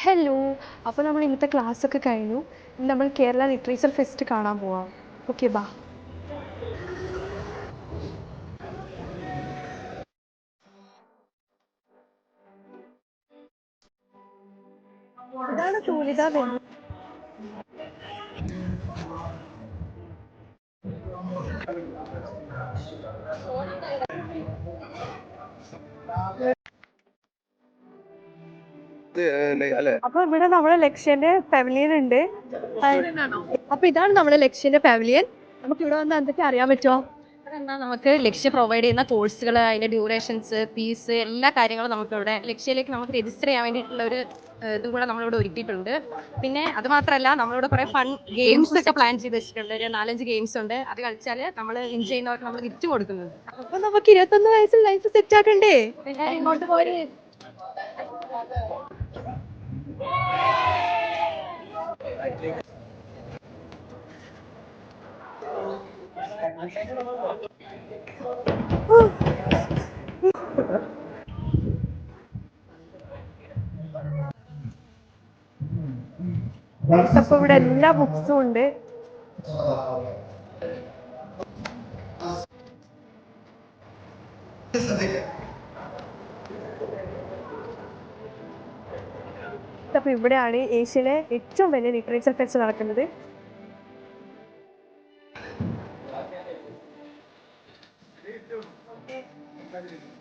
Hello. അപ്പോൾ നമ്മൾ ഇന്നത്തെ ക്ലാസ്സൊക്കെ കഴിഞ്ഞു. ഇന്ന് നമ്മൾ കേരള ലിറ്ററേച്ചർ ഫെസ്റ്റ് കാണാൻ പോവാം. ഓക്കെ ബാ. ഇതാണ് തൂലിത. അപ്പൊ ഇവിടെ നമ്മുടെ ലക്ഷ്യന്റെ പവലിയൻ ഉണ്ട്. അപ്പൊ ഇതാണ് നമ്മുടെ ലക്ഷ്യന്റെ പവലിയൻ. നമുക്ക് ഇവിടെ വന്ന് എന്തൊക്കെ അറിയാൻ പറ്റുമോ? നമുക്ക് ലക്ഷ്യ പ്രൊവൈഡ് ചെയ്യുന്ന കോഴ്സുകൾ, അതിന്റെ ഡ്യൂറേഷൻസ്, ഫീസ്, എല്ലാ കാര്യങ്ങളും നമുക്കിവിടെ ലക്ഷ്യയിലേക്ക് നമുക്ക് രജിസ്റ്റർ ചെയ്യാൻ വേണ്ടിയിട്ടുള്ള ഒരു ഇതും കൂടെ നമ്മളിവിടെ ഒരുക്കിയിട്ടുണ്ട്. പിന്നെ അത് മാത്രമല്ല, നമ്മളിവിടെ കുറെ ഫൺ ഗെയിംസ് ഒക്കെ പ്ലാൻ ചെയ്ത് വെച്ചിട്ടുണ്ട്. ഒരു 4-5 ഗെയിംസ് ഉണ്ട്. അത് കളിച്ചാൽ നമ്മൾ വിൻ ചെയ്യുന്നവർക്ക് നമ്മൾ ഗിഫ്റ്റ് കൊടുക്കുന്നത്. അപ്പൊ നമുക്ക് 21 വയസ്സിൽ ലൈഫ് സെറ്റ് ആക്കണ്ടേ? ഇങ്ങോട്ട് പോര്. അപ്പൊ ഇവിടെ എല്ലാ ബുക്സും ഉണ്ട്. അപ്പൊ ഇവിടെയാണ് ഏഷ്യയിലെ ഏറ്റവും വലിയ ലിറ്ററേച്ചർ ഫെസ്റ്റ് നടക്കുന്നത്.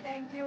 Thank you.